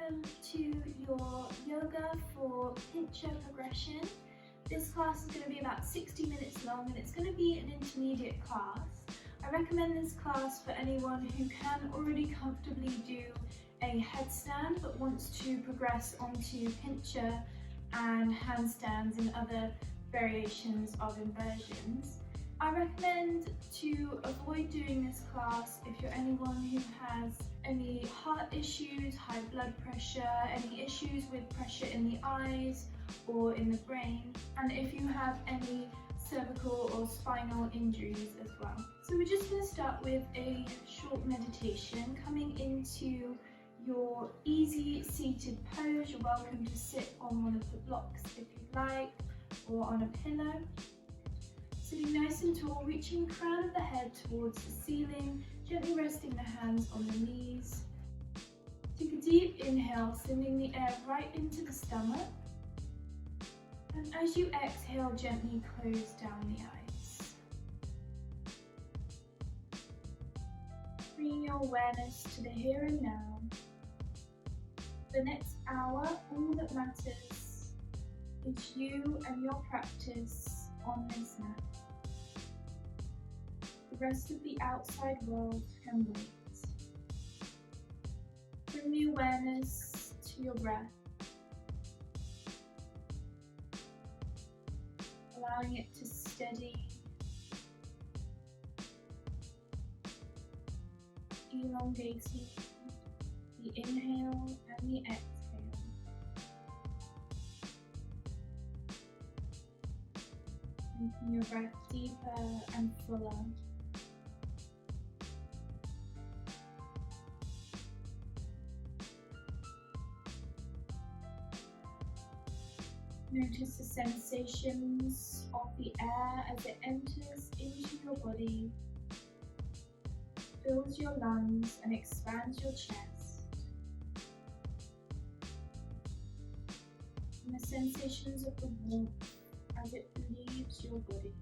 welcome to your yoga for Pincha progression. This class is going to be about 60 minutes long and it's going to be an intermediate class. I recommend this class for anyone who can already comfortably do a headstand but wants to progress onto Pincha and handstands and other variations of inversions. I recommend to avoid doing this class if you're anyone who has any heart issues, high blood pressure, any issues with pressure in the eyes or in the brain, and if you have any cervical or spinal injuries as well. So we're just going to start with a short meditation. Coming into your easy seated pose, you're welcome to sit on one of the blocks if you'd like, or on a pillow. Sitting nice and tall, reaching the crown of the head towards the ceiling, gently resting the hands on the knees. Take a deep inhale, sending the air right into the stomach. And as you exhale, gently close down the eyes. Bringing your awareness to the here and now. For the next hour, all that matters is you and your practice on this mat. The rest of the outside world can wait. Bring the awareness to your breath, allowing it to steady, elongating the inhale and the exhale. Making your breath deeper and fuller. Notice the sensations of the air as it enters into your body, fills your lungs and expands your chest. And the sensations of the warmth as it leaves your body.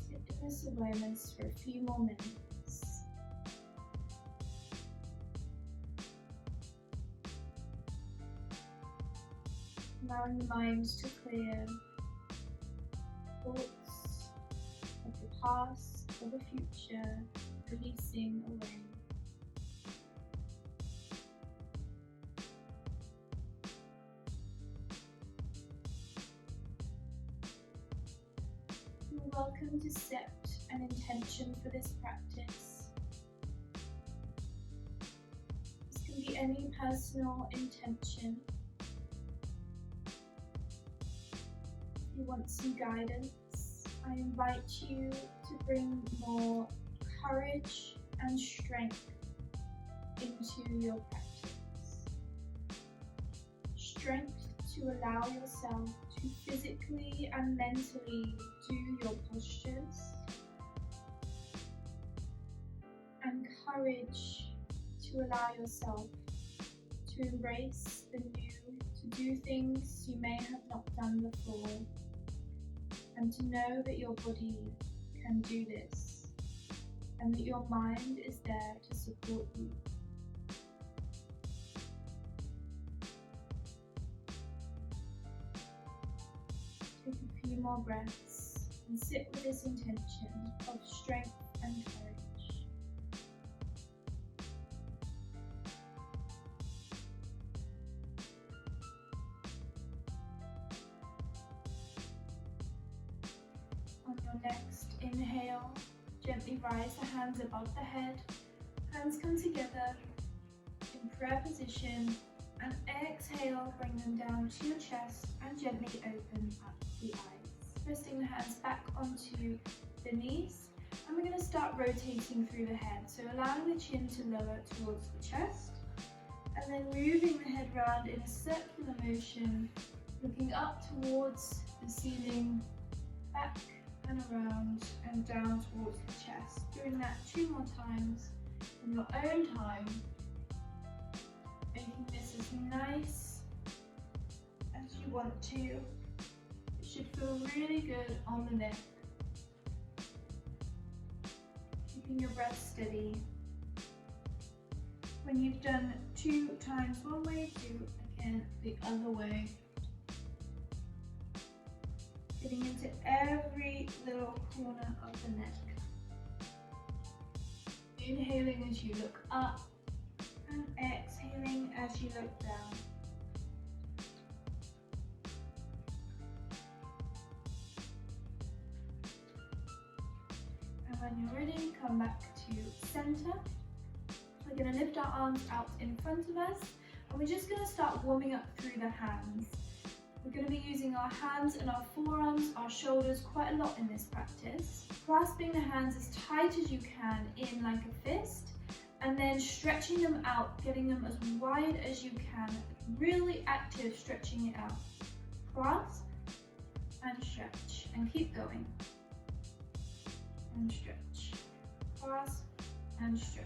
Sit in this awareness for a few more minutes. Allowing the mind to clear thoughts of the past or the future, releasing away. You're welcome to set an intention for this practice. This can be any personal intention. If you want some guidance, I invite you to bring more courage and strength into your practice. Strength to allow yourself to physically and mentally do your postures, and courage to allow yourself to embrace the new, to do things you may have not done before, and to know that your body can do this and that your mind is there to support you. Take a few more breaths and sit with this intention of strength and courage. On your next inhale, gently rise the hands above the head. Hands come together in prayer position, and exhale, bring them down to your chest and gently open up the eyes. Resting the hands back onto the knees, and we're going to start rotating through the head. So allowing the chin to lower towards the chest, and then moving the head round in a circular motion, looking up towards the ceiling, back and around and down towards the chest. Doing that 2 more times in your own time, making this as nice as you want to. It should feel really good on the neck. keeping your breath steady. When you've done 2 times one way, do again the other way. Getting into every little corner of the neck. Inhaling as you look up and exhaling as you look down. And when you're ready, come back to center. We're going to lift our arms out in front of us, and we're just going to start warming up through the hands. We're going to be using our hands and our forearms, our shoulders quite a lot in this practice. Clasping the hands as tight as you can in like a fist, and then stretching them out, getting them as wide as you can. Really active, stretching it out. Clasp and stretch, and keep going. And stretch. Clasp and stretch.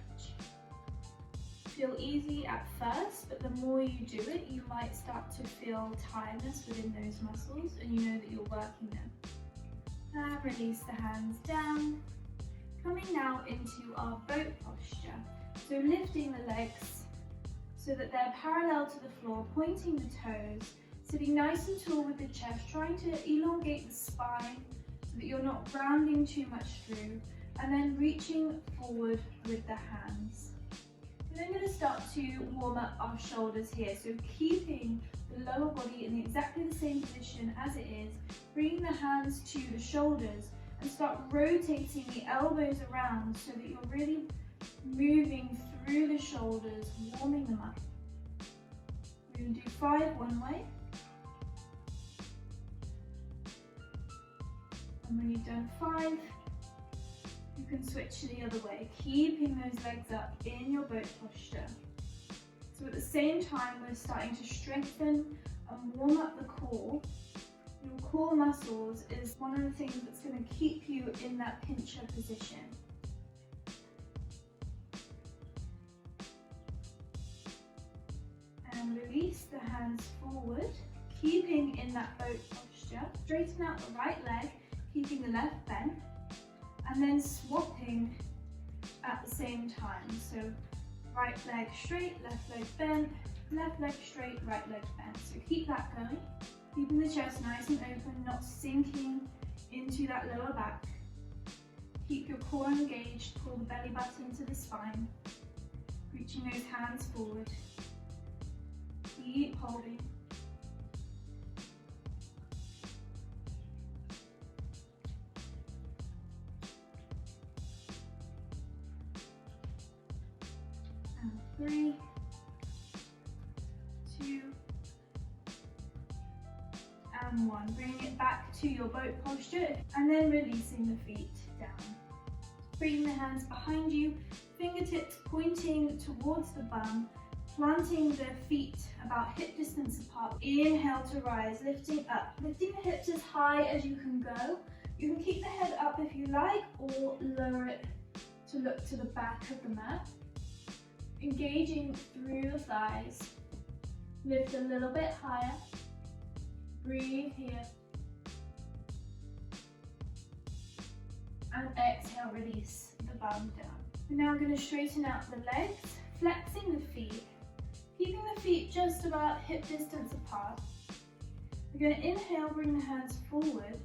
Feel easy at first, but the more you do it, you might start to feel tiredness within those muscles, and you know that you're working them. And release the hands down. Coming now into our boat posture. So lifting the legs so that they're parallel to the floor, pointing the toes, sitting nice and tall with the chest, trying to elongate the spine so that you're not rounding too much through, and then reaching forward with the hands. We're then going to start to warm up our shoulders here, so keeping the lower body in exactly the same position as it is, bringing the hands to the shoulders and start rotating the elbows around so that you're really moving through the shoulders, warming them up. We're going to do 5 one way. And when you've done 5, you can switch to the other way, keeping those legs up in your boat posture. So at the same time, we're starting to strengthen and warm up the core. Your core muscles is one of the things that's going to keep you in that pincha position. And release the hands forward, keeping in that boat posture. Straighten out the right leg, keeping the left bent. And then swapping at the same time. So right leg straight, left leg bent, left leg straight, right leg bent. So keep that going. Keeping the chest nice and open, not sinking into that lower back. Keep your core engaged, pull the belly button to the spine. Reaching those hands forward. Keep holding. And 3, 2, and 1. Bringing it back to your boat posture and then releasing the feet down. Bringing the hands behind you, fingertips pointing towards the bum, planting the feet about hip distance apart. Inhale to rise, lifting up, lifting the hips as high as you can go. You can keep the head up if you like, or lower it to look to the back of the mat. Engaging through the thighs. Lift a little bit higher. Breathe here. And exhale, release the bum down. We're now going to straighten out the legs, flexing the feet, keeping the feet just about hip distance apart. We're going to inhale, bring the hands forward,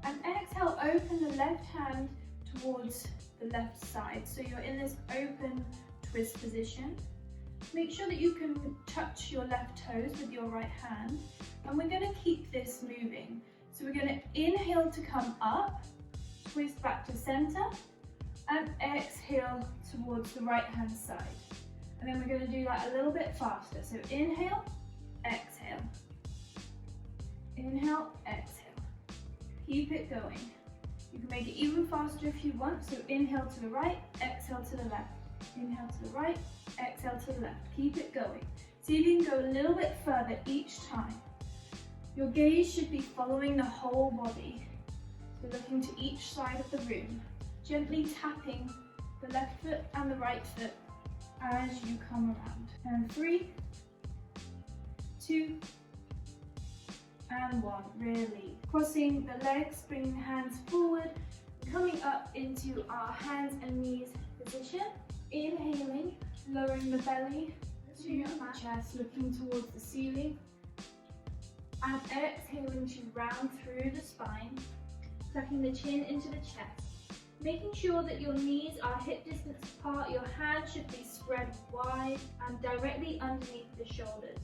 and exhale, open the left hand towards the left side. So you're in this open twist position. Make sure that you can touch your left toes with your right hand, and we're going to keep this moving. So we're going to inhale to come up, twist back to center, and exhale towards the right hand side. And then we're going to do that a little bit faster. So inhale, exhale. Inhale, exhale. Keep it going. You can make it even faster if you want. So inhale to the right, exhale to the left. Inhale to the right, exhale to the left. Keep it going. See if you can go a little bit further each time. Your gaze should be following the whole body. So looking to each side of the room. Gently tapping the left foot and the right foot as you come around. And 3, 2, and 1. Really. Crossing the legs, bringing the hands forward, Coming up into our hands and knees position. Inhaling, lowering the belly to your chest, looking towards the ceiling. And exhaling to round through the spine, tucking the chin into the chest. Making sure that your knees are hip distance apart, your hands should be spread wide and directly underneath the shoulders.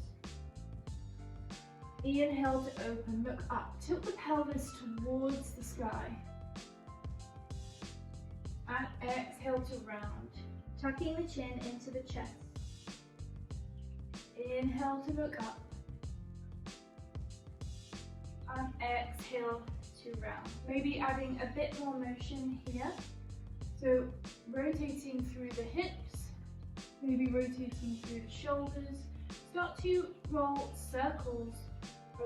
Inhale to open, look up, tilt the pelvis towards the sky. And exhale to round, tucking the chin into the chest. Inhale to look up. And exhale to round. Maybe adding a bit more motion here. So rotating through the hips, maybe rotating through the shoulders. Start to roll circles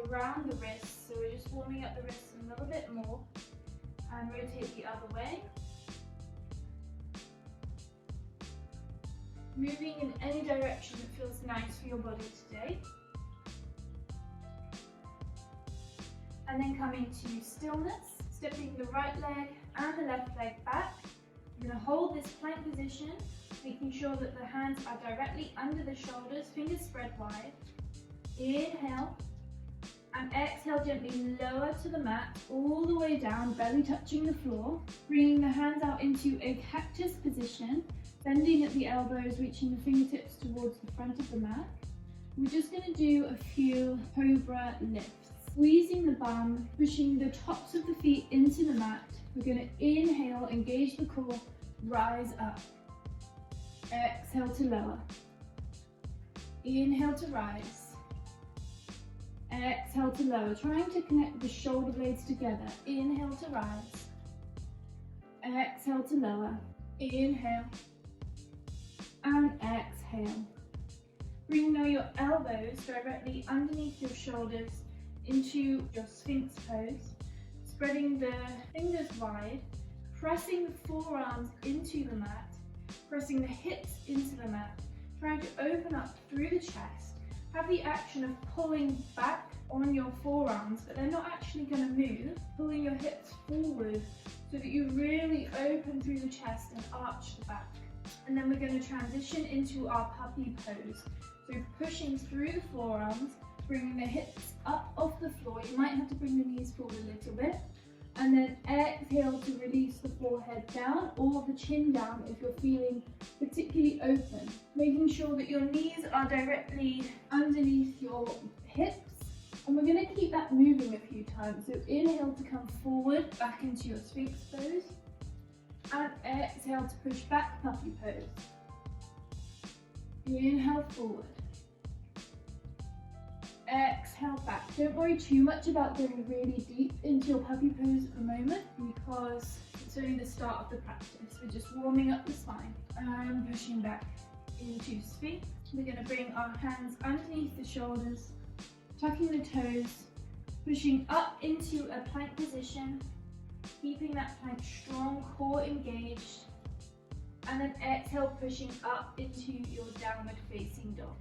around the wrists. So we're just warming up the wrists a little bit more. And rotate the other way. Moving in any direction that feels nice for your body today. And then coming to stillness, stepping the right leg and the left leg back. You're going to hold this plank position, making sure that the hands are directly under the shoulders, fingers spread wide. Inhale, and exhale, gently lower to the mat, all the way down, belly touching the floor. Bringing the hands out into a cactus position, bending at the elbows, reaching the fingertips towards the front of the mat. We're just going to do a few cobra lifts. Squeezing the bum, pushing the tops of the feet into the mat. We're going to inhale, engage the core, rise up. Exhale to lower. Inhale to rise. Exhale to lower, trying to connect the shoulder blades together. Inhale to rise. Exhale to lower. Inhale. And exhale. Bring now your elbows directly underneath your shoulders into your Sphinx pose, spreading the fingers wide, pressing the forearms into the mat, pressing the hips into the mat, trying to open up through the chest. Have the action of pulling back on your forearms, but they're not actually going to move, pulling your hips forward so that you really open through the chest and arch the back. And then we're going to transition into our puppy pose. So pushing through the forearms, bringing the hips up off the floor. You might have to bring the knees forward a little bit. And then exhale to release the forehead down or the chin down if you're feeling particularly open. Making sure that your knees are directly underneath your hips. And we're going to keep that moving a few times. So inhale to come forward, back into your Sphinx pose. And exhale to push back, puppy pose. Inhale forward. Exhale back. Don't worry too much about going really deep into your puppy pose at the moment because it's only the start of the practice. We're just warming up the spine and pushing back into Sphinx. We're going to bring our hands underneath the shoulders, tucking the toes, pushing up into a plank position, keeping that plank strong, core engaged, and then exhale, pushing up into your downward facing dog.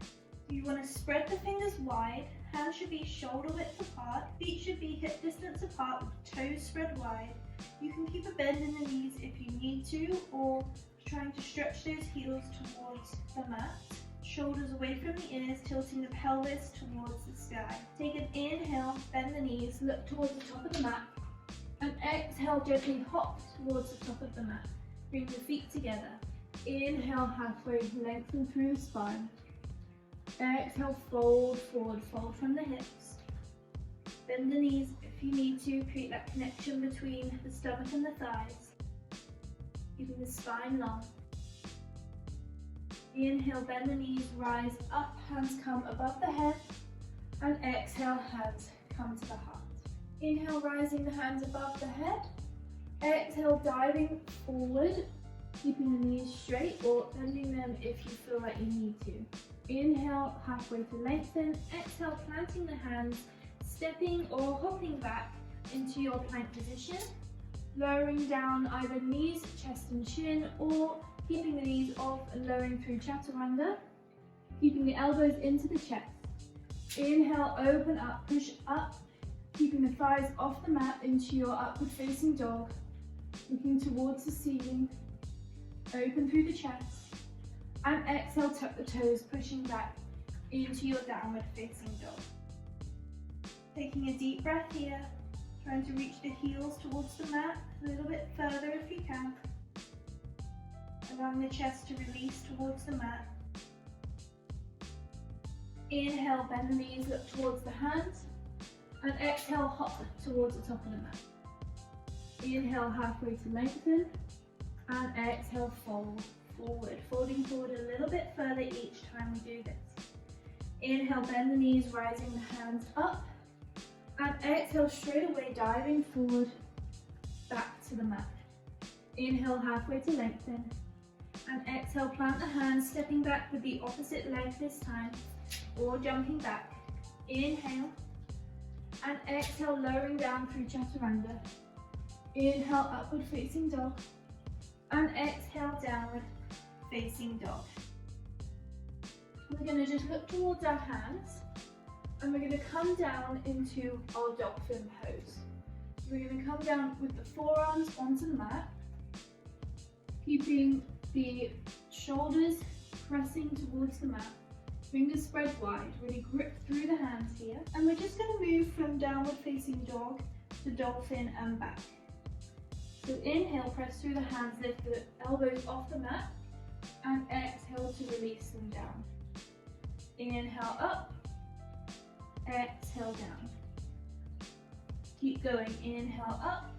You want to spread the fingers wide, hands should be shoulder width apart, feet should be hip distance apart with toes spread wide. You can keep a bend in the knees if you need to, or trying to stretch those heels towards the mat. Shoulders away from the ears, tilting the pelvis towards the sky. Take an inhale, bend the knees, look towards the top of the mat, and exhale, gently hop towards the top of the mat. Bring the feet together. Inhale, halfway, lengthen through the spine. Exhale, fold forward, fold from the hips. Bend the knees if you need to, create that connection between the stomach and the thighs. Keeping the spine long. Inhale, bend the knees, rise up, hands come above the head. And exhale, hands come to the heart. Inhale, rising the hands above the head. Exhale, diving forward, keeping the knees straight or bending them if you feel like you need to. Inhale, halfway to lengthen. Exhale, planting the hands, stepping or hopping back into your plank position. Lowering down either knees, chest and chin, or keeping the knees off and lowering through Chaturanga. Keeping the elbows into the chest. Inhale, open up, push up. Keeping the thighs off the mat into your upward facing dog. looking towards the ceiling, open through the chest, and exhale, tuck the toes, pushing back into your downward facing dog. Taking a deep breath here, trying to reach the heels towards the mat, a little bit further if you can. Allowing the chest to release towards the mat. Inhale, bend the knees, look towards the hands, and exhale, hop towards the top of the mat. Inhale, halfway to lengthen, and exhale, fold forward, folding forward a little bit further each time we do this. Inhale, bend the knees, rising the hands up, and exhale, straight away, diving forward, back to the mat. Inhale, halfway to lengthen, and exhale, plant the hands, stepping back with the opposite leg this time, or jumping back. Inhale, and exhale, lowering down through Chaturanga. Inhale, upward facing dog, and exhale, downward facing dog. We're going to just look towards our hands, and we're going to come down into our Dolphin Pose. So we're going to come down with the forearms onto the mat, keeping the shoulders pressing towards the mat, fingers spread wide, really grip through the hands here. And we're just going to move from downward facing dog to dolphin and back. So inhale, press through the hands, lift the elbows off the mat, and exhale to release them down. Inhale up, exhale down. Keep going, inhale up,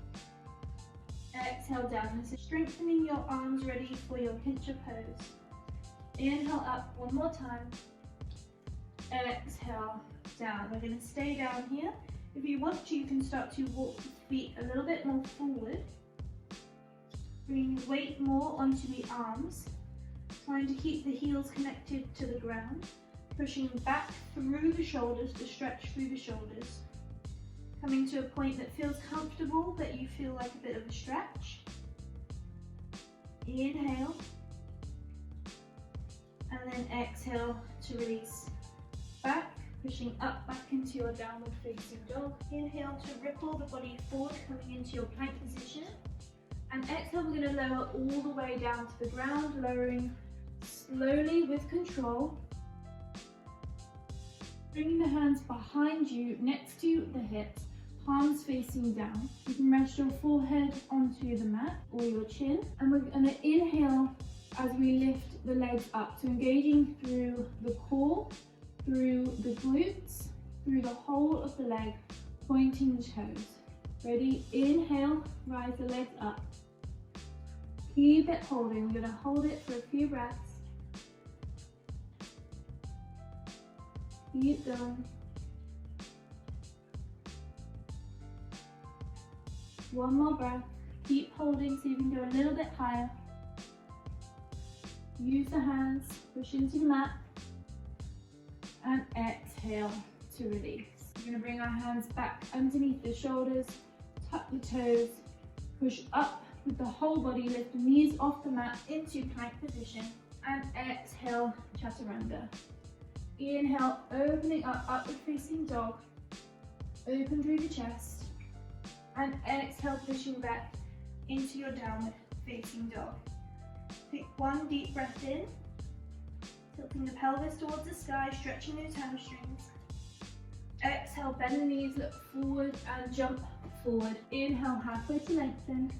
exhale down. This is strengthening your arms, ready for your Pincha pose. Inhale up one more time, exhale down. We're going to stay down here. If you want to, you can start to walk the feet a little bit more forward, bringing weight more onto the arms, trying to keep the heels connected to the ground, pushing back through the shoulders to stretch through the shoulders, coming to a point that feels comfortable, that you feel like a bit of a stretch. Inhale, and then exhale to release back, pushing up back into your downward facing dog. Inhale to ripple the body forward, coming into your plank position. And exhale, we're going to lower all the way down to the ground, lowering slowly with control. Bringing the hands behind you, next to the hips, palms facing down. You can rest your forehead onto the mat or your chin. And we're going to inhale as we lift the legs up. So engaging through the core, through the glutes, through the whole of the leg, pointing the toes. Ready? Inhale, rise the legs up. Keep it holding. We're going to hold it for a few breaths. Keep going. One more breath. Keep holding so you can go a little bit higher. Use the hands, push into the mat, and exhale to release. We're going to bring our hands back underneath the shoulders, tuck the toes, push up with the whole body, lift the knees off the mat into plank position, and exhale, Chaturanga. Inhale, opening up, upward facing dog, open through the chest, and exhale, pushing back into your downward facing dog. Take one deep breath in, tilting the pelvis towards the sky, stretching those hamstrings. Exhale, bend the knees, look forward and jump forward. Inhale, halfway to lengthen.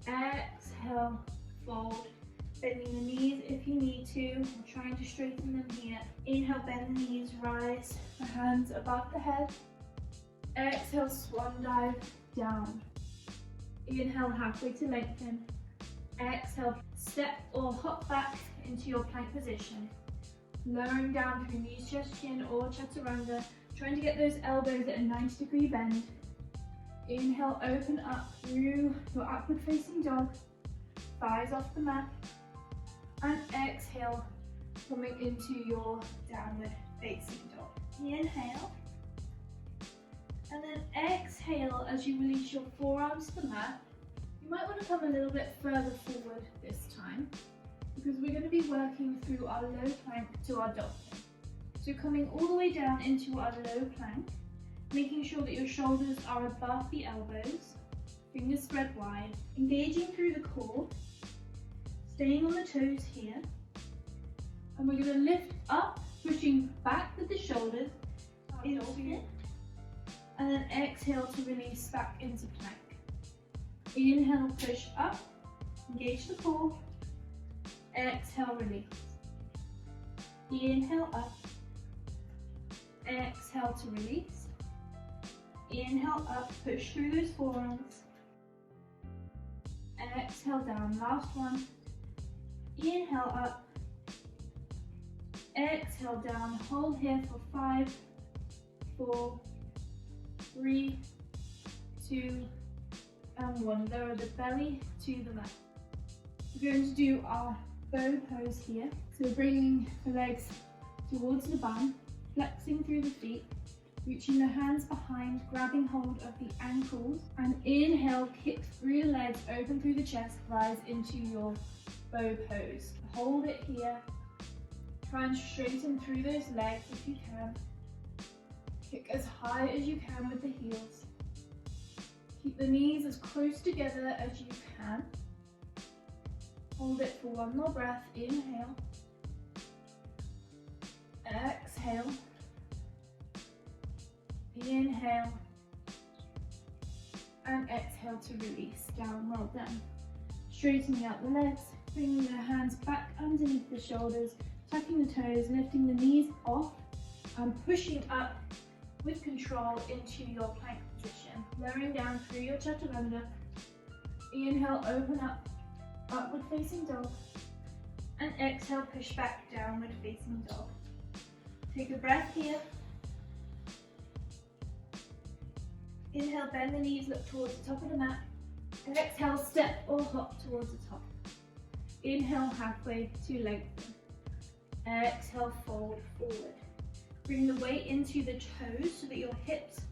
Exhale, fold. Bending the knees if you need to. I'm trying to straighten them here. Inhale, bend the knees, rise the hands above the head. Exhale, swan dive down. Inhale, halfway to lengthen. Exhale, step or hop back into your plank position. Lowering down through knees, chest, chin, or Chaturanga. Trying to get those elbows at a 90-degree bend. Inhale, open up through your upward facing dog. Thighs off the mat. And exhale, coming into your downward facing dog. Inhale. And then exhale as you release your forearms to the mat. You might want to come a little bit further forward this time, because we're going to be working through our low plank to our dolphin. So coming all the way down into our low plank, making sure that your shoulders are above the elbows, fingers spread wide, engaging through the core, staying on the toes here. And we're going to lift up, pushing back with the shoulders into it. And then exhale to release back into plank. Inhale, push up, engage the core. Exhale, release. Inhale up. Exhale to release. Inhale up, push through those forearms. Exhale down, last one. Inhale up. Exhale down, hold here for 5, 4, 3, 2, and 1. Lower the belly to the mat. We're going to do our bow pose here. So bringing the legs towards the bum, flexing through the feet, reaching the hands behind, grabbing hold of the ankles, and inhale, kick through the legs, open through the chest, rise into your bow pose. Hold it here. Try and straighten through those legs if you can. Kick as high as you can with the heels. Keep the knees as close together as you can. Hold it for one more breath. Inhale. Exhale. Inhale. And exhale to release. Down, well done. Straightening out the legs, bringing the hands back underneath the shoulders, tucking the toes, lifting the knees off, and pushing up with control into your plank position. Lowering down through your Chaturanga. Inhale, open up, upward facing dog. And exhale, push back, downward facing dog. Take a breath here. Inhale, bend the knees, look towards the top of the mat. And exhale, step or hop towards the top. Inhale, halfway to lengthen. Exhale, fold forward. Bring the weight into the toes so that your hips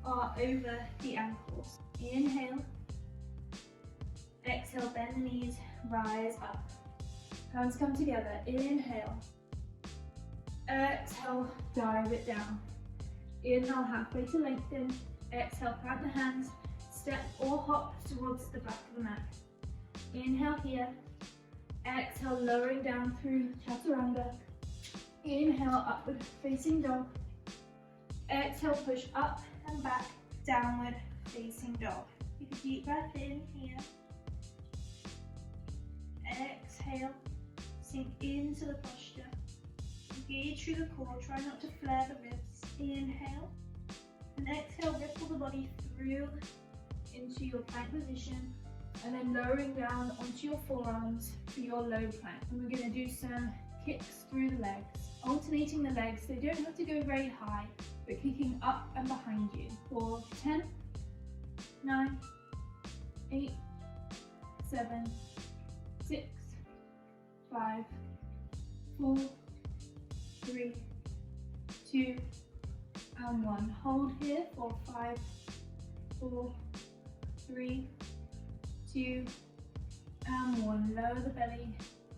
are over the ankles. Inhale. Exhale, bend the knees, rise up. Hands come together. Inhale. Exhale, dive it down. Inhale, halfway to lengthen. Exhale, plant the hands, step or hop towards the back of the mat. Inhale here. Exhale, lowering down through Chaturanga. Inhale, upward facing dog. Exhale, push up and back, downward facing dog. Take a deep breath in here. Exhale, sink into the posture. Engage through the core, try not to flare the ribs. Inhale. And exhale, ripple the body through into your plank position, and then lowering down onto your forearms for your low plank. And we're going to do some kicks through the legs, alternating the legs. They don't have to go very high, but kicking up and behind you for 10, 9, 8, 7, 6, 5, 4, 3, 2, and 1. Hold here for 5, 4, 3, 2, and 1. Lower the belly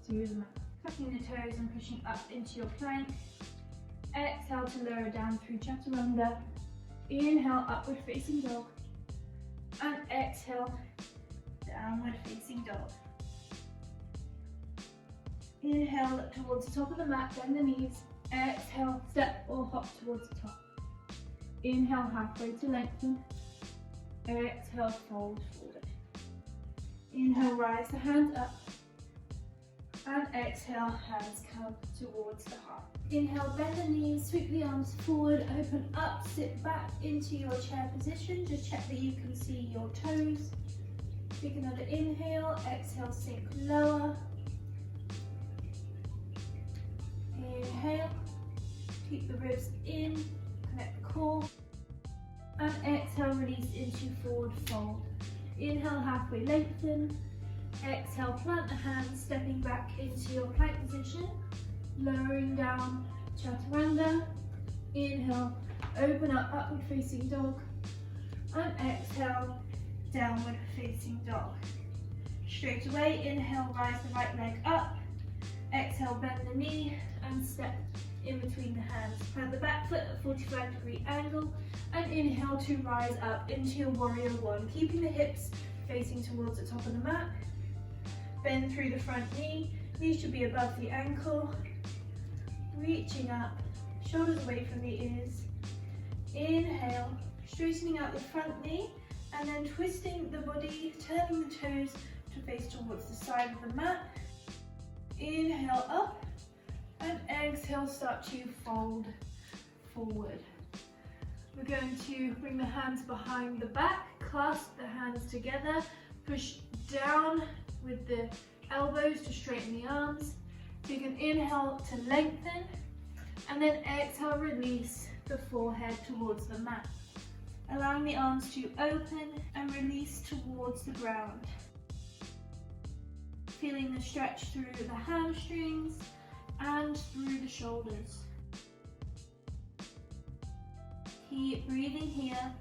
to the mat. Tucking the toes and pushing up into your plank. Exhale to lower down through Chaturanga. Inhale, upward facing dog. And exhale, downward facing dog. Inhale, look towards the top of the mat, bend the knees. Exhale, step or hop towards the top. Inhale, halfway to lengthen. Exhale, fold forward. Inhale, rise the hands up. And exhale, hands come towards the heart. Inhale, bend the knees, sweep the arms forward, open up, sit back into your chair position. Just check that you can see your toes. Take another inhale, exhale, sink lower. Inhale, keep the ribs in, connect the core. And exhale, release into forward fold. Inhale, halfway lengthen. Exhale, plant the hands, stepping back into your plank position. Lowering down, Chaturanga. Inhale, open up, upward facing dog. And exhale, downward facing dog. Straight away, inhale, rise the right leg up. Exhale, bend the knee and step in between the hands. Plant the back foot at a 45-degree angle and inhale to rise up into your warrior one, keeping the hips facing towards the top of the mat. Bend through the front knee, knees should be above the ankle. Reaching up, shoulders away from the ears. Inhale, straightening out the front knee and then twisting the body, turning the toes to face towards the side of the mat. Inhale up and exhale, start to fold forward. We're going to bring the hands behind the back, clasp the hands together, push down with the elbows to straighten the arms. Take an inhale to lengthen and then exhale, release the forehead towards the mat. Allowing the arms to open and release towards the ground. Feeling the stretch through the hamstrings and through the shoulders. Keep breathing here.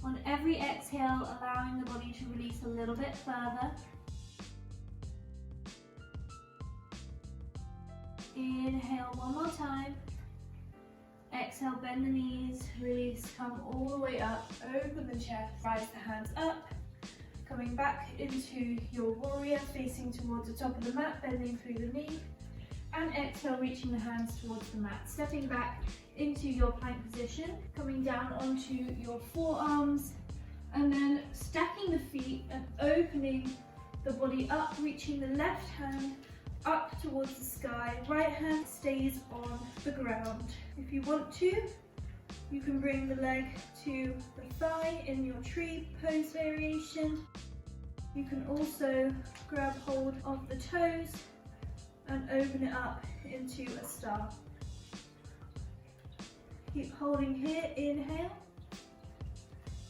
On every exhale, allowing the body to release a little bit further. Inhale one more time. Exhale, bend the knees, release, come all the way up, open the chest, rise the hands up. Coming back into your warrior, facing towards the top of the mat, bending through the knee. And exhale, reaching the hands towards the mat. Stepping back into your plank position, coming down onto your forearms, and then stacking the feet and opening the body up, reaching the left hand up towards the sky. Right hand stays on the ground. If you want to, you can bring the leg to the thigh in your tree pose variation. You can also grab hold of the toes and open it up into a star. Keep holding here, inhale,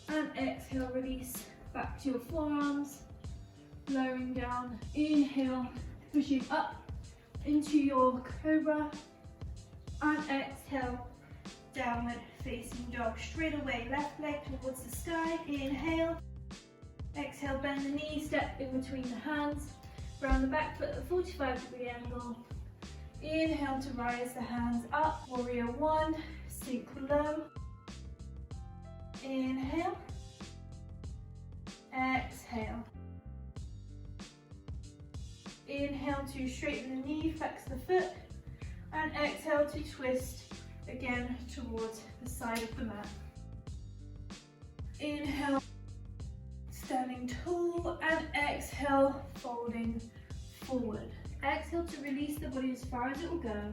and exhale, release back to your forearms, lowering down, inhale, pushing up into your cobra, and exhale, downward facing dog. Straight away, left leg towards the sky, inhale, exhale, bend the knee, step in between the hands, round the back foot at a 45-degree angle. Inhale to rise the hands up, warrior one, sink low. Inhale, exhale. Inhale to straighten the knee, flex the foot, and exhale to twist again towards the side of the mat. Inhale, standing tall, and exhale, folding forward. Exhale to release the body as far as it will go,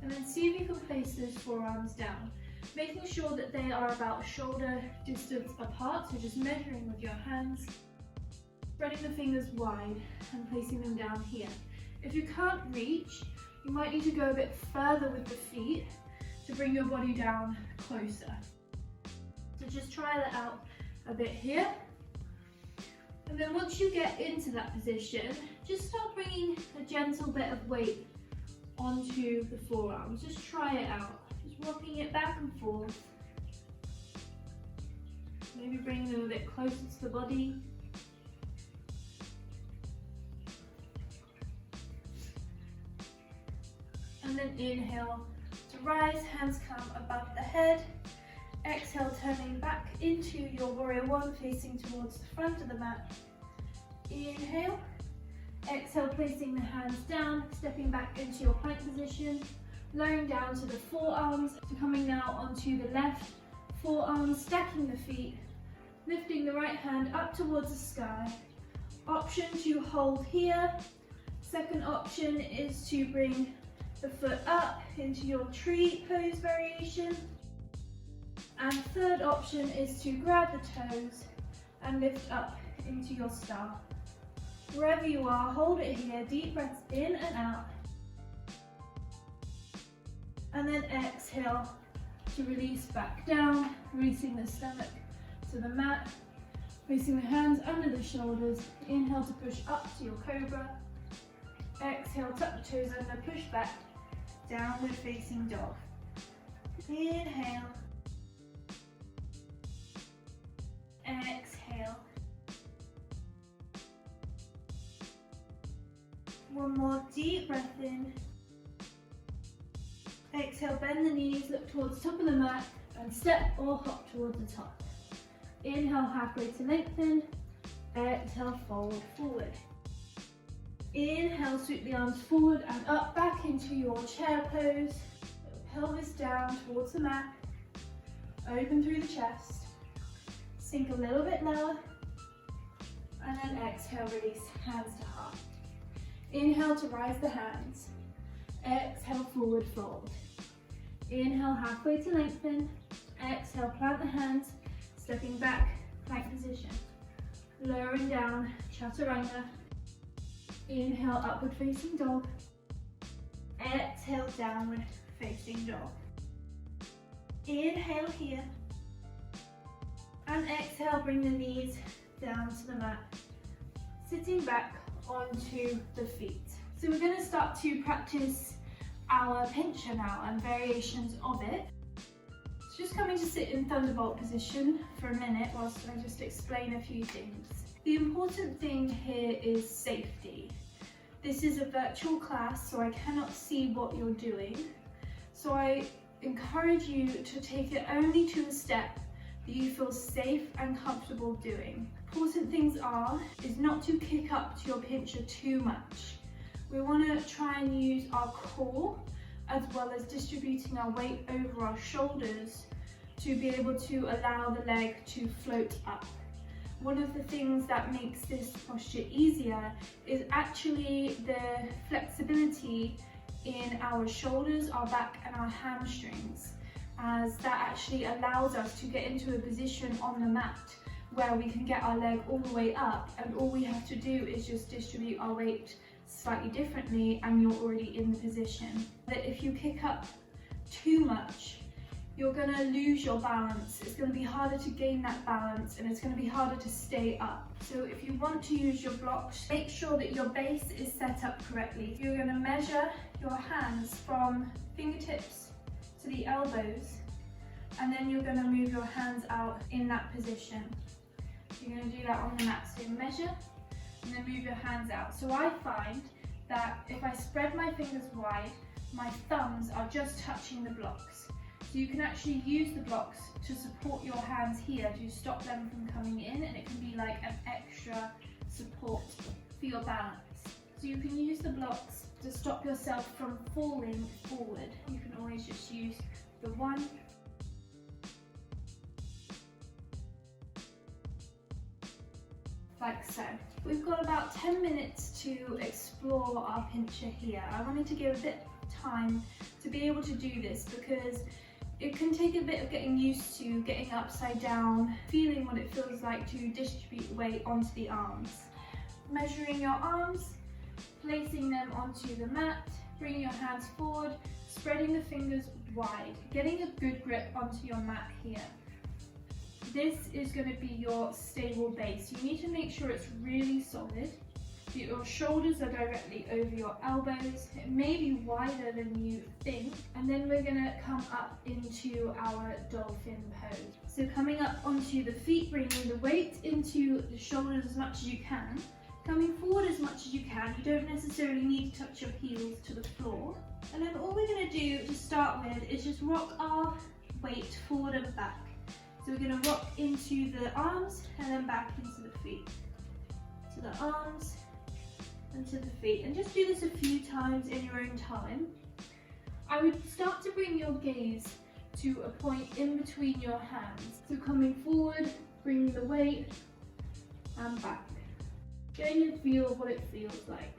and then see if you can place those forearms down, making sure that they are about shoulder distance apart, so just measuring with your hands. Spreading the fingers wide and placing them down here. If you can't reach, you might need to go a bit further with the feet to bring your body down closer. So just try that out a bit here. And then once you get into that position, just start bringing a gentle bit of weight onto the forearms. Just try it out. Just rocking it back and forth. Maybe bringing them a bit closer to the body. And then inhale to rise, hands come above the head. Exhale, turning back into your warrior one, facing towards the front of the mat. Inhale. Exhale, placing the hands down, stepping back into your plank position, lowering down to the forearms, so coming now onto the left forearm, stacking the feet, lifting the right hand up towards the sky. Option to hold here. Second option is to bring the foot up into your tree pose variation. And third option is to grab the toes and lift up into your star. Wherever you are, hold it here, deep breaths in and out. And then exhale to release back down, releasing the stomach to the mat, placing the hands under the shoulders. Inhale to push up to your cobra. Exhale, tuck the toes under, push back, downward facing dog. Inhale. Exhale. One more deep breath in. Exhale. Exhale, bend the knees, look towards the top of the mat and step or hop towards the top. Inhale, halfway to lengthen. Exhale, fold forward. Inhale, sweep the arms forward and up, back into your chair pose. Pelvis down towards the mat. Open through the chest. Sink a little bit lower. And then exhale, release, hands to heart. Inhale to rise the hands. Exhale, forward fold. Inhale, halfway to lengthen. Exhale, plant the hands, stepping back, plank position. Lowering down, Chaturanga. Inhale, upward facing dog. Exhale, downward facing dog. Inhale here. And exhale, bring the knees down to the mat. Sitting back onto the feet. So we're going to start to practice our pincha now and variations of it. So just coming to sit in thunderbolt position for a minute whilst I just explain a few things. The important thing here is safety. This is a virtual class, so I cannot see what you're doing. So I encourage you to take it only to a step that you feel safe and comfortable doing. Important things is not to kick up to your pincha too much. We want to try and use our core as well as distributing our weight over our shoulders to be able to allow the leg to float up. One of the things that makes this posture easier is actually the flexibility in our shoulders, our back and our hamstrings, as that actually allows us to get into a position on the mat where we can get our leg all the way up, and all we have to do is just distribute our weight slightly differently and you're already in the position. But if you kick up too much, you're going to lose your balance. It's going to be harder to gain that balance and it's going to be harder to stay up. So if you want to use your blocks, make sure that your base is set up correctly. You're going to measure your hands from fingertips to the elbows, and then you're going to move your hands out in that position. You're going to do that on the mat. So measure and then move your hands out. So I find that if I spread my fingers wide, my thumbs are just touching the blocks. So you can actually use the blocks to support your hands here to stop them from coming in, and it can be like an extra support for your balance. So you can use the blocks to stop yourself from falling forward. You can always just use the one, like so. We've got about 10 minutes to explore our pincha here. I wanted to give a bit of time to be able to do this because it can take a bit of getting used to getting upside down, feeling what it feels like to distribute weight onto the arms. Measuring your arms, placing them onto the mat, bringing your hands forward, spreading the fingers wide, getting a good grip onto your mat here. This is going to be your stable base. You need to make sure it's really solid. Your shoulders are directly over your elbows. It may be wider than you think. And then we're going to come up into our dolphin pose. So coming up onto the feet, bringing the weight into the shoulders as much as you can. Coming forward as much as you can. You don't necessarily need to touch your heels to the floor. And then all we're going to do to start with is just rock our weight forward and back. So we're going to rock into the arms and then back into the feet. To the arms and to the feet. And just do this a few times in your own time. I would start to bring your gaze to a point in between your hands. So coming forward, bringing the weight and back. Getting a feel of what it feels like.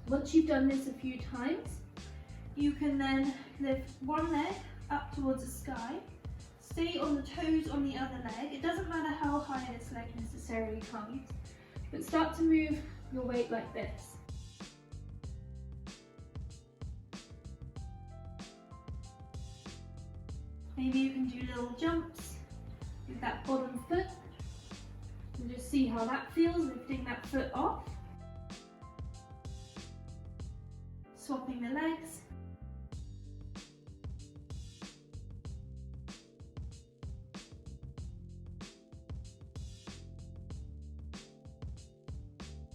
Once you've done this a few times, you can then lift one leg up towards the sky, stay on the toes on the other leg. It doesn't matter how high this leg necessarily comes, but start to move your weight like this. Maybe you can do little jumps with that bottom foot and just see how that feels, lifting that foot off. Swapping the legs.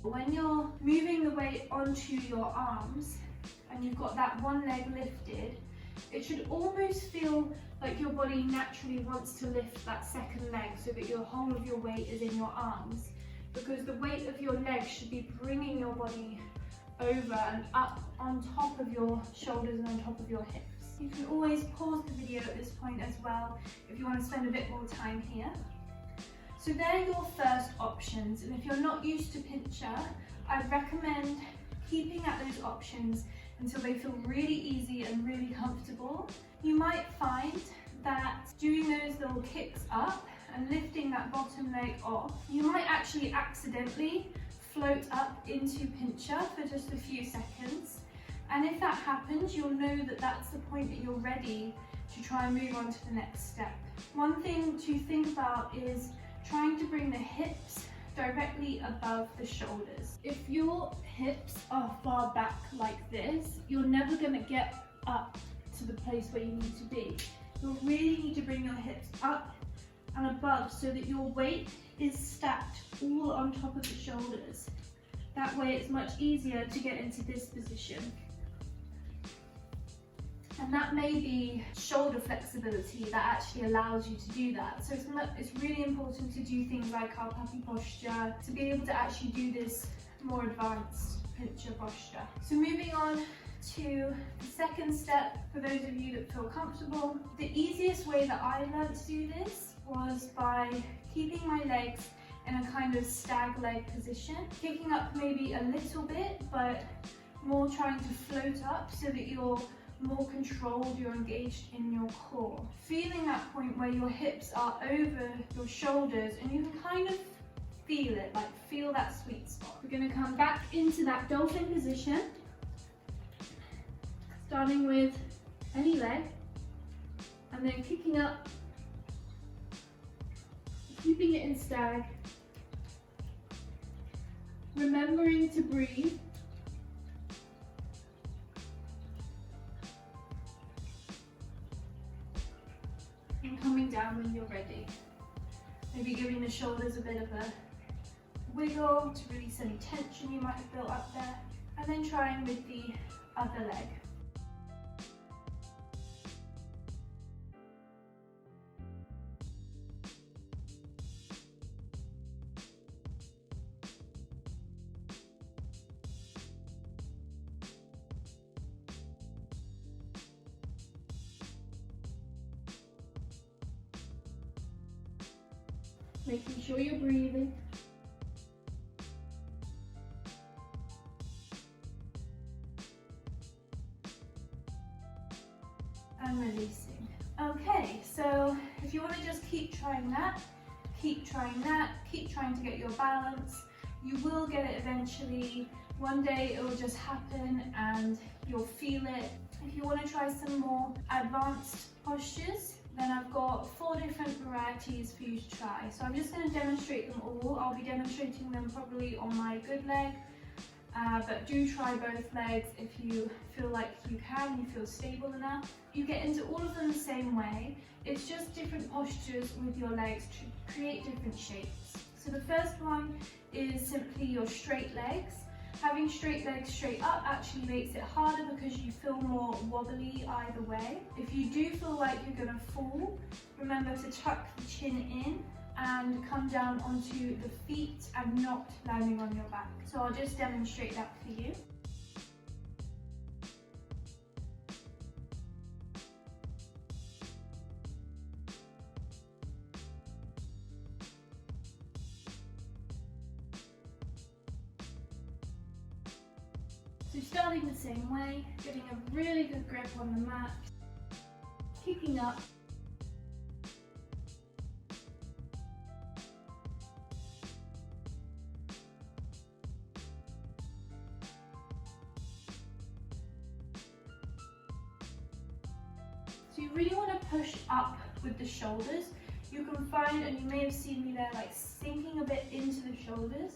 When you're moving the weight onto your arms, and you've got that one leg lifted, it should almost feel like your body naturally wants to lift that second leg so that your whole of your weight is in your arms, because the weight of your legs should be bringing your body over and up on top of your shoulders and on top of your hips. You can always pause the video at this point as well if you want to spend a bit more time here. So they're your first options, and if you're not used to Pincha, I'd recommend keeping at those options until they feel really easy and really comfortable. You might find that doing those little kicks up and lifting that bottom leg off, you might actually accidentally float up into Pincha for just a few seconds. And if that happens, you'll know that that's the point that you're ready to try and move on to the next step. One thing to think about is trying to bring the hips directly above the shoulders. If your hips are far back like this, you're never going to get up to the place where you need to be. You'll really need to bring your hips up and above so that your weight is stacked all on top of the shoulders. That way it's much easier to get into this position. And that may be shoulder flexibility that actually allows you to do that. So it's really important to do things like our puppy posture to be able to actually do this more advanced Pincha posture. So moving on to the second step, for those of you that feel comfortable, the easiest way that I learned to do this was by keeping my legs in a kind of stag leg position, kicking up maybe a little bit, but more trying to float up so that you're more controlled, you're engaged in your core. Feeling that point where your hips are over your shoulders and you can kind of feel it, like feel that sweet spot. We're going to come back into that dolphin position, starting with any leg and then kicking up, keeping it in stag, remembering to breathe. And coming down when you're ready. Maybe giving the shoulders a bit of a wiggle to release any tension you might have built up there. And then trying with the other leg. Making sure you're breathing. And releasing. Okay, so if you want to just keep trying that, keep trying to get your balance. You will get it eventually. One day it will just happen and you'll feel it. If you want to try some more advanced postures, then I've got 4 different varieties for you to try. So I'm just going to demonstrate them all. I'll be demonstrating them probably on my good leg, but do try both legs if you feel like you can, you feel stable enough. You get into all of them the same way. It's just different postures with your legs to create different shapes. So the first one is simply your straight legs. Having straight legs straight up actually makes it harder because you feel more wobbly either way. If you do feel like you're going to fall, remember to tuck the chin in and come down onto the feet and not landing on your back. So I'll just demonstrate that for you. So starting the same way, getting a really good grip on the mat, kicking up, so you really want to push up with the shoulders. You can find, and you may have seen me there, like sinking a bit into the shoulders.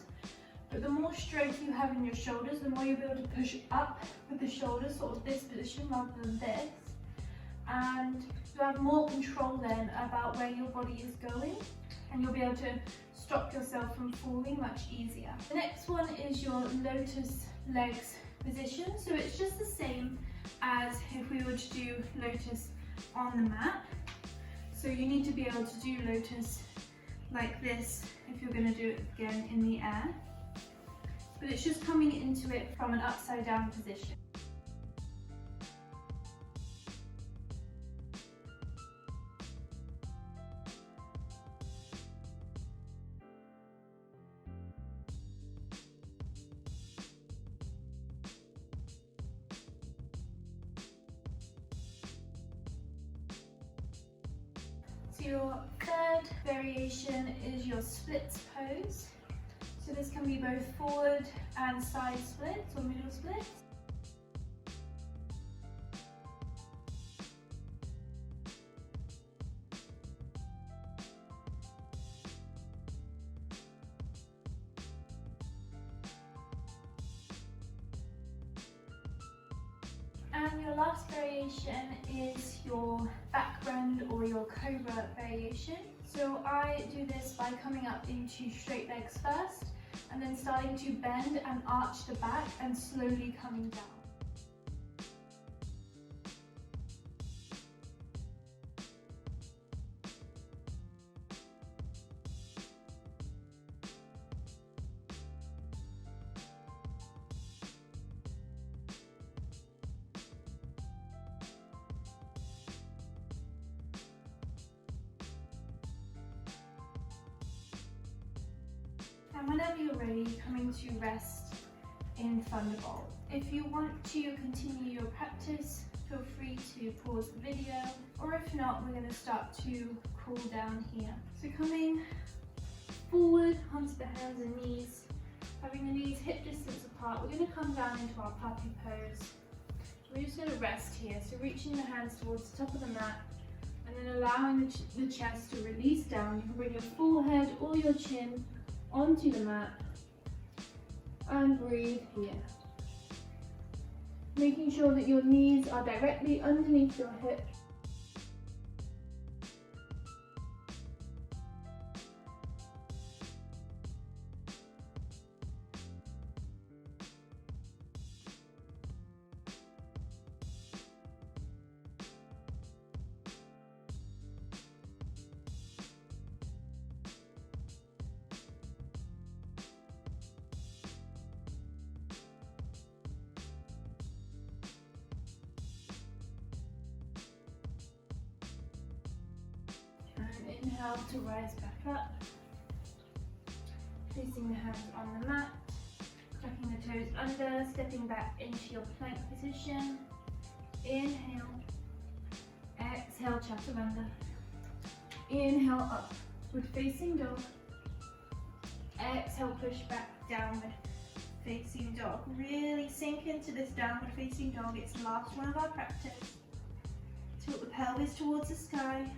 But the more strength you have in your shoulders, the more you'll be able to push up with the shoulders, sort of this position rather than this. And you'll have more control then about where your body is going, and you'll be able to stop yourself from falling much easier. The next one is your Lotus legs position. So it's just the same as if we were to do Lotus on the mat. So you need to be able to do Lotus like this if you're going to do it again in the air. But it's just coming into it from an upside down position. So your third variation is your splits pose. So this can be both forward and side splits or middle splits. And your last variation is your back bend or your cobra variation. So I do this by coming up into straight legs first and then starting to bend and arch the back and slowly coming down. And whenever you're ready, coming to rest in Thunderbolt. If you want to continue your practice, feel free to pause the video, or if not, we're going to start to cool down here. So coming forward onto the hands and knees, having the knees hip distance apart, we're going to come down into our puppy pose. We're just going to rest here, so reaching the hands towards the top of the mat, and then allowing the chest to release down. You can bring your forehead or your chin onto the mat and breathe here. Making sure that your knees are directly underneath your hips. Inhale to rise back up, placing the hands on the mat, tucking the toes under, stepping back into your plank position. Inhale, exhale, Chaturanga. Inhale, upward facing dog. Exhale, push back, downward facing dog. Really sink into this downward facing dog. It's the last one of our practice. Tilt the pelvis towards the sky.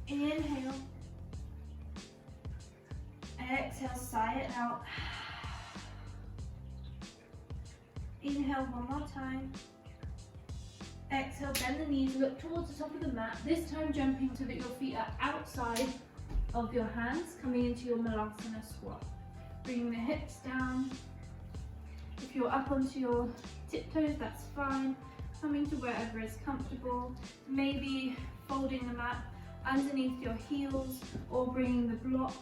Inhale, exhale, sigh it out. Inhale one more time. Exhale, bend the knees, look towards the top of the mat, this time jumping so that your feet are outside of your hands, coming into your Malasana Squat. Bringing the hips down. If you're up onto your tiptoes, that's fine. Coming to wherever is comfortable. Maybe folding the mat underneath your heels or bringing the block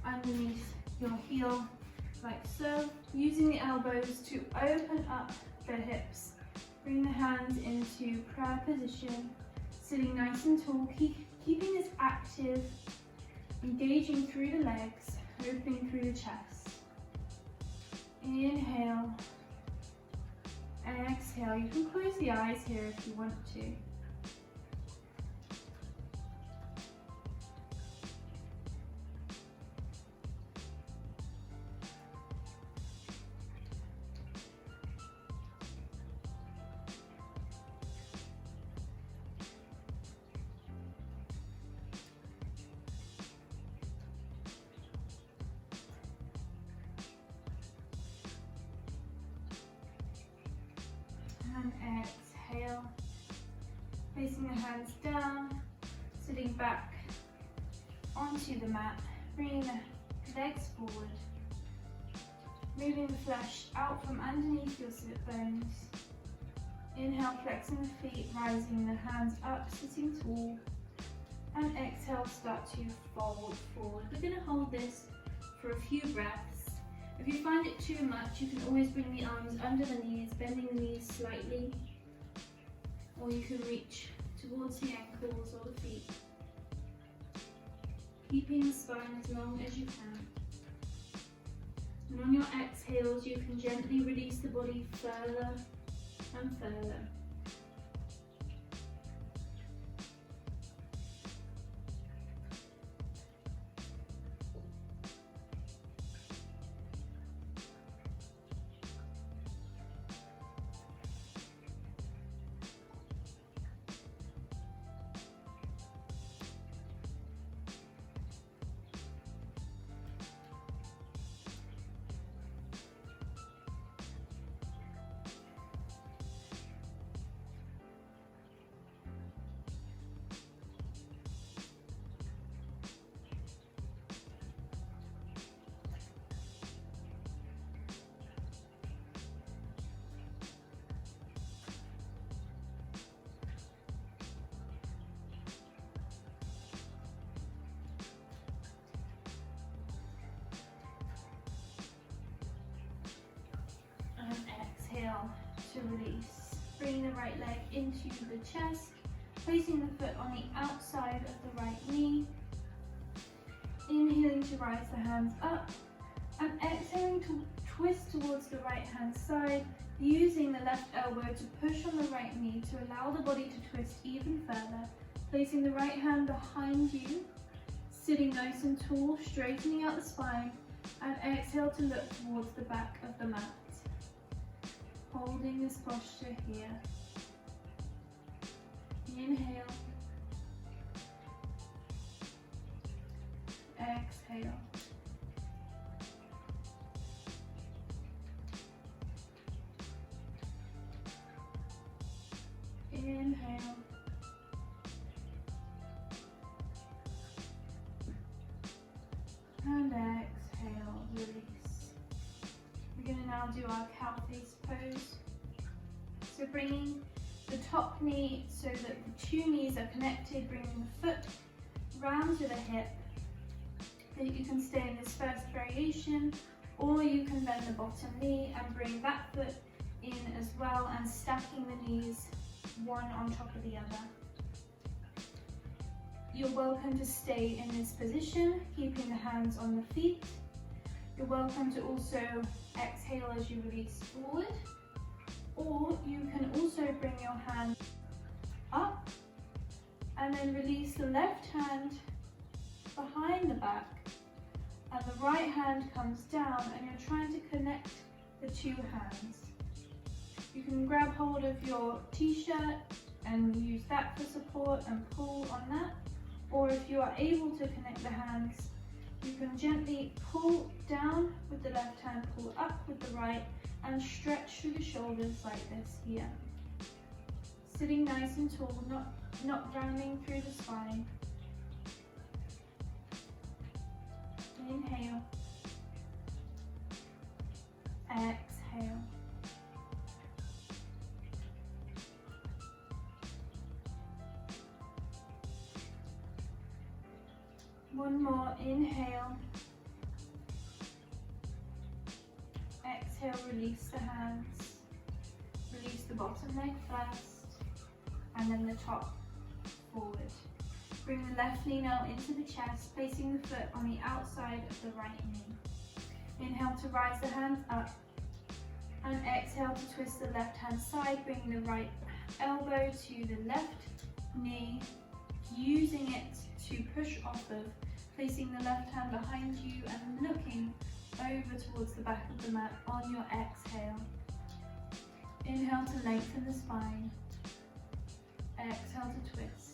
underneath your heel like so. Using the elbows to open up the hips. Bring the hands into prayer position, sitting nice and tall, keeping this active, engaging through the legs, opening through the chest. Inhale, exhale. You can close the eyes here if you want to. And exhale, placing the hands down, sitting back onto the mat, bringing the legs forward, moving the flesh out from underneath your sit bones. Inhale, flexing the feet, rising the hands up, sitting tall. And exhale, start to fold forward. We're going to hold this for a few breaths. If you find it too much, you can always bring the arms under the knees, bending the knees slightly. Or you can reach towards the ankles or the feet. Keeping the spine as long as you can. And on your exhales, you can gently release the body further and further. Exhale to release. Bring the right leg into the chest, placing the foot on the outside of the right knee. Inhaling to rise the hands up and exhaling to twist towards the right hand side, using the left elbow to push on the right knee to allow the body to twist even further. Placing the right hand behind you, sitting nice and tall, straightening out the spine, and exhale to look towards the back of the mat. Holding this posture here. Inhale. Exhale. Inhale. And exhale, release. We're going to now do our Calfish Pose. So bringing the top knee so that the two knees are connected, bringing the foot round to the hip. You can stay in this first variation, or you can bend the bottom knee and bring that foot in as well, and stacking the knees one on top of the other. You're welcome to stay in this position, keeping the hands on the feet. You're welcome to also exhale as you release forward, or you can also bring your hand up and then release the left hand behind the back, and the right hand comes down, and you're trying to connect the two hands. You can grab hold of your t-shirt and use that for support and pull on that, or if you are able to connect the hands, you can gently pull down with the left hand, pull up with the right, and stretch through the shoulders like this here. Sitting nice and tall, not rounding through the spine. Inhale. Exhale. One more, inhale. Exhale, release the hands. Release the bottom leg first, and then the top forward. Bring the left knee now into the chest, placing the foot on the outside of the right knee. Inhale to rise the hands up, and exhale to twist the left hand side, bringing the right elbow to the left knee, using it to push off of, placing the left hand behind you and looking over towards the back of the mat on your exhale. Inhale to lengthen the spine. Exhale to twist.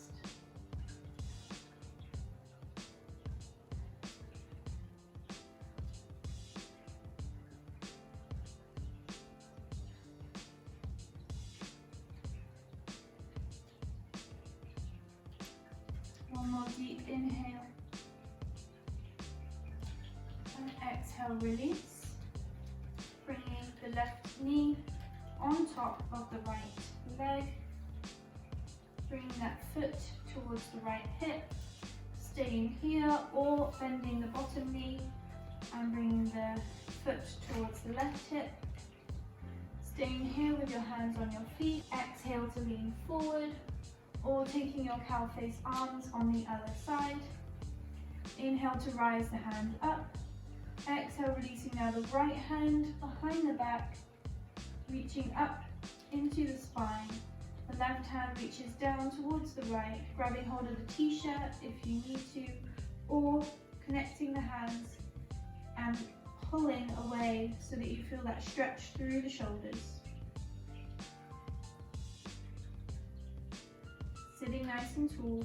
One more deep inhale. And exhale, release. knee on top of the right leg. Bring that foot towards the right hip, staying here or bending the bottom knee and bringing the foot towards the left hip. Staying here with your hands on your feet. Exhale to lean forward or taking your cow face arms on the other side. Inhale to rise the hand up. Exhale, releasing now the right hand behind the back, reaching up into the spine. The left hand reaches down towards the right, grabbing hold of the t-shirt if you need to, or connecting the hands and pulling away so that you feel that stretch through the shoulders. Sitting nice and tall.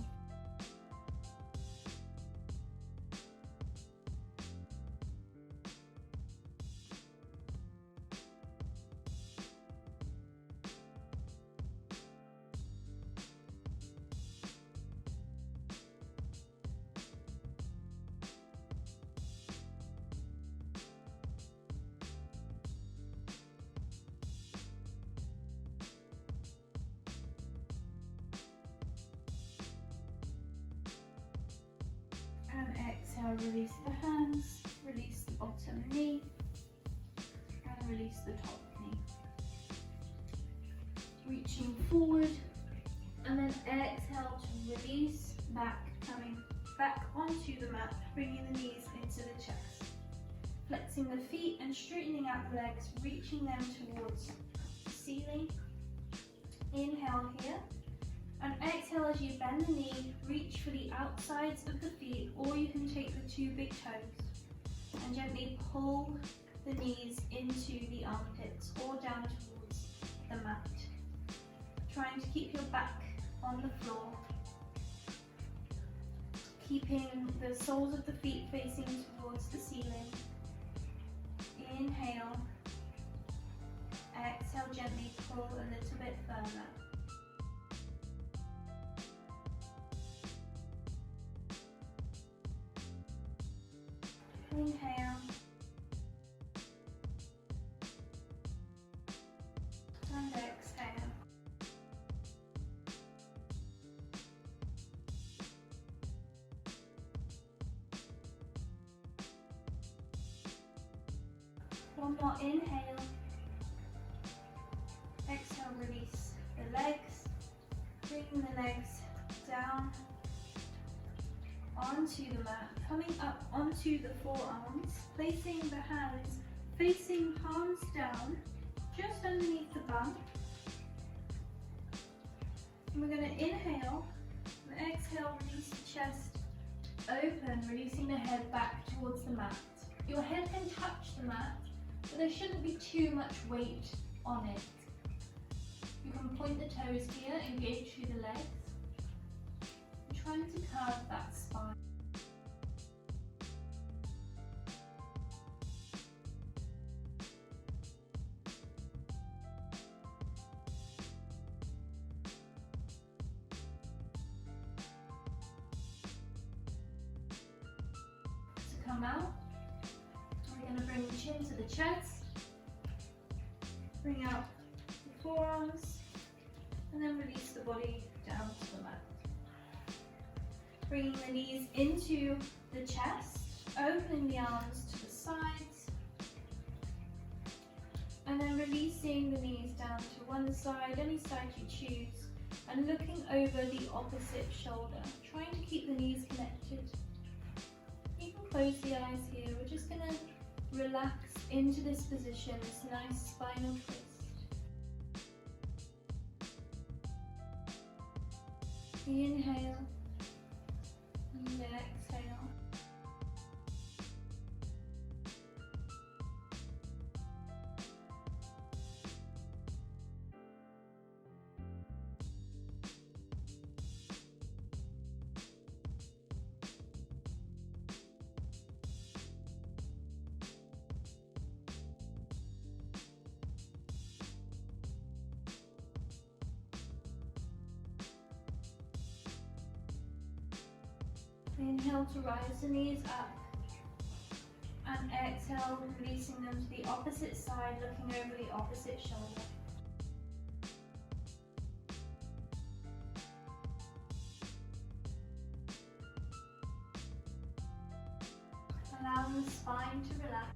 And exhale, release the hands, release the bottom knee, and release the top knee. Reaching forward, and then exhale to release back, coming back onto the mat, bringing the knees into the chest. Flexing the feet and straightening out the legs, reaching them towards the ceiling. Inhale here. And exhale as you bend the knee, reach for the outsides of the feet, or you can take the two big toes and gently pull the knees into the armpits or down towards the mat. Trying to keep your back on the floor, keeping the soles of the feet facing towards the ceiling. Inhale, exhale, gently pull a little bit further. Inhale, and exhale. One more inhale. Exhale, release the legs. Bring the legs down onto the mat, coming up onto the forearms, placing the hands facing palms down, just underneath the bum. And we're going to inhale and exhale, release the chest open, releasing the head back towards the mat. Your head can touch the mat, but there shouldn't be too much weight on it. You can point the toes here, engage through the legs. Trying to curve that spine. To come out, we're going to bring the chin to the chest, bring out the forearms, and then release the body down to the mat. Bringing the knees into the chest, opening the arms to the sides, and then releasing the knees down to one side, any side you choose, and looking over the opposite shoulder, trying to keep the knees connected. You can close the eyes here. We're just going to relax into this position, this nice spinal twist. Inhale. And exhale. Inhale to rise the knees up. And exhale, releasing them to the opposite side, looking over the opposite shoulder. Allowing the spine to relax.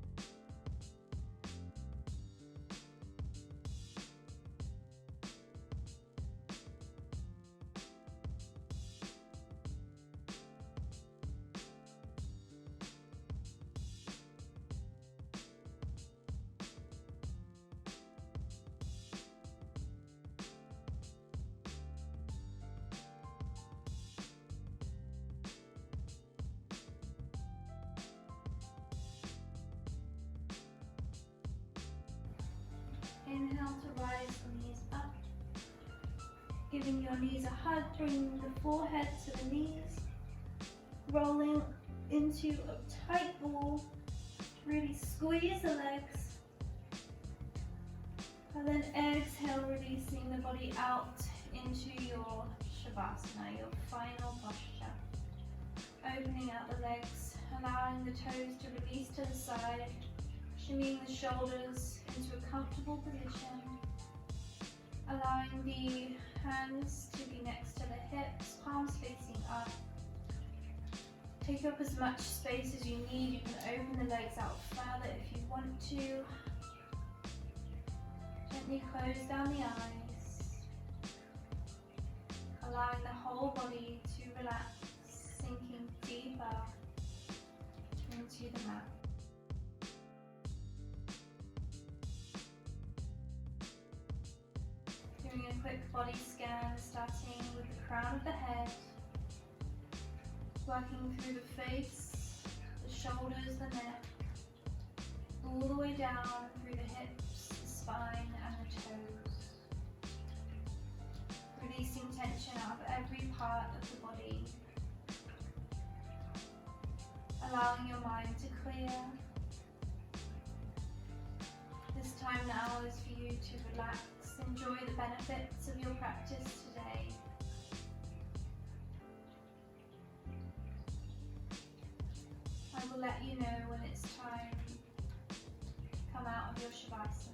Inhale to rise the knees up, giving your knees a hug, bringing the forehead to the knees, rolling into a tight ball, really squeeze the legs, and then exhale, releasing the body out into your Shavasana, your final posture. Opening out the legs, allowing the toes to release to the side, shimmying the shoulders into a comfortable position, allowing the hands to be next to the hips, palms facing up. Take up as much space as you need. You can open the legs out further if you want to. Gently close down the eyes, allowing the whole body to relax, sinking deeper into the mat. Doing a quick body scan, starting with the crown of the head, working through the face, the shoulders, the neck, all the way down through the hips, the spine and the toes. Releasing tension out of every part of the body. Allowing your mind to clear. This time now is for you to relax, enjoy the benefits of your practice today. I will let you know when it's time to come out of your Shavasana.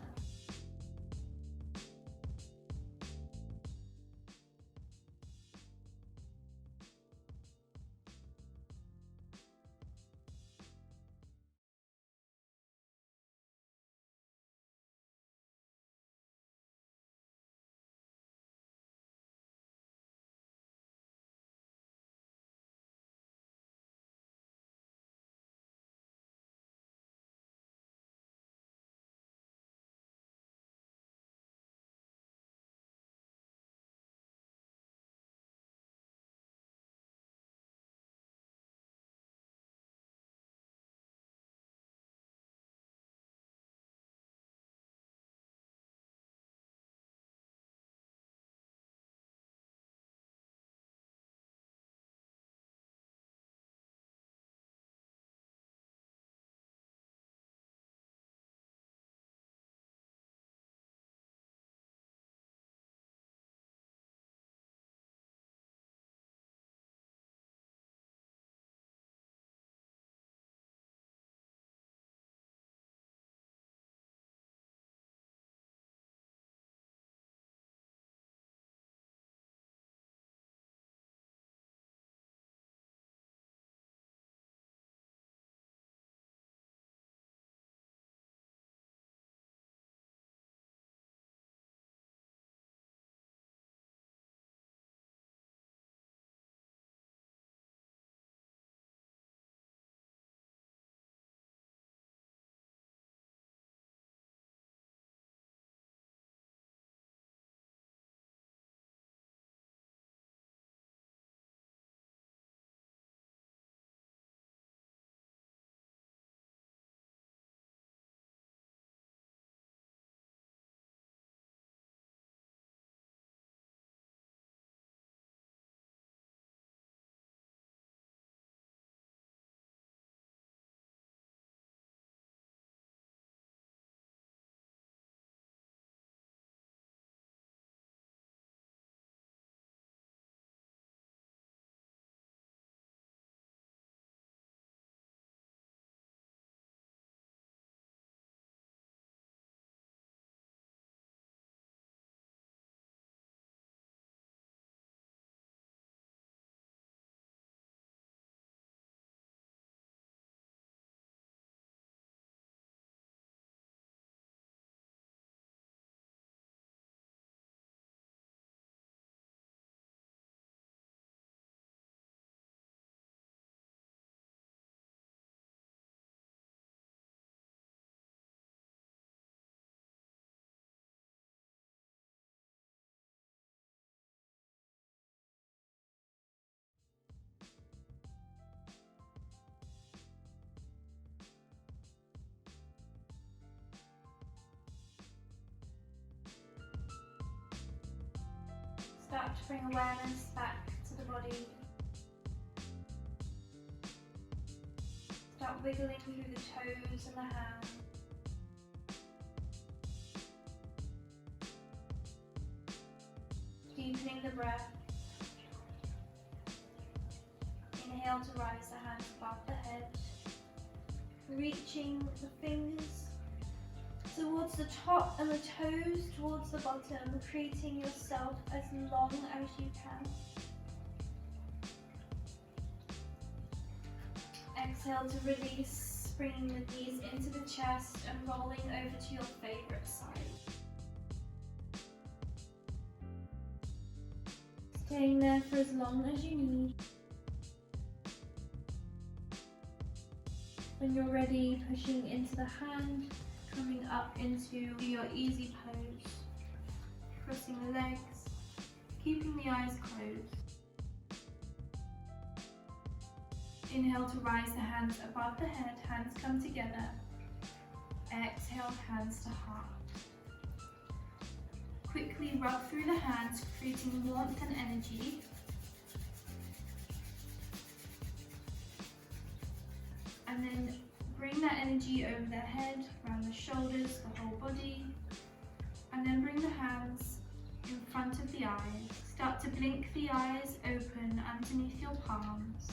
Start to bring awareness back to the body. Start wiggling through the toes and the hands. Deepening the breath. Inhale to rise the hands above the head. Reaching the fingers towards the top and the toes towards the bottom, creating yourself as long as you can. Exhale to release, bringing the knees into the chest and rolling over to your favorite side. Staying there for as long as you need. When you're ready, pushing into the hand, coming up into your easy pose. Crossing the legs, keeping the eyes closed. Inhale to rise the hands above the head, hands come together. Exhale, hands to heart. Quickly rub through the hands, creating warmth and energy. And then bring that energy over the head, around the shoulders, the whole body. And then bring the hands in front of the eyes. Start to blink the eyes open underneath your palms.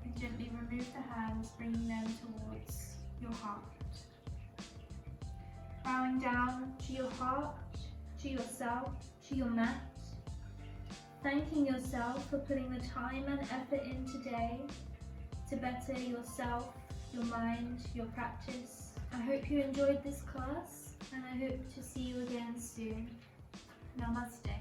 And gently remove the hands, bringing them towards your heart. Bowing down to your heart, to yourself, to your mat. Thanking yourself for putting the time and effort in today to better yourself, your mind, your practice. I hope you enjoyed this class and I hope to see you again soon. Namaste.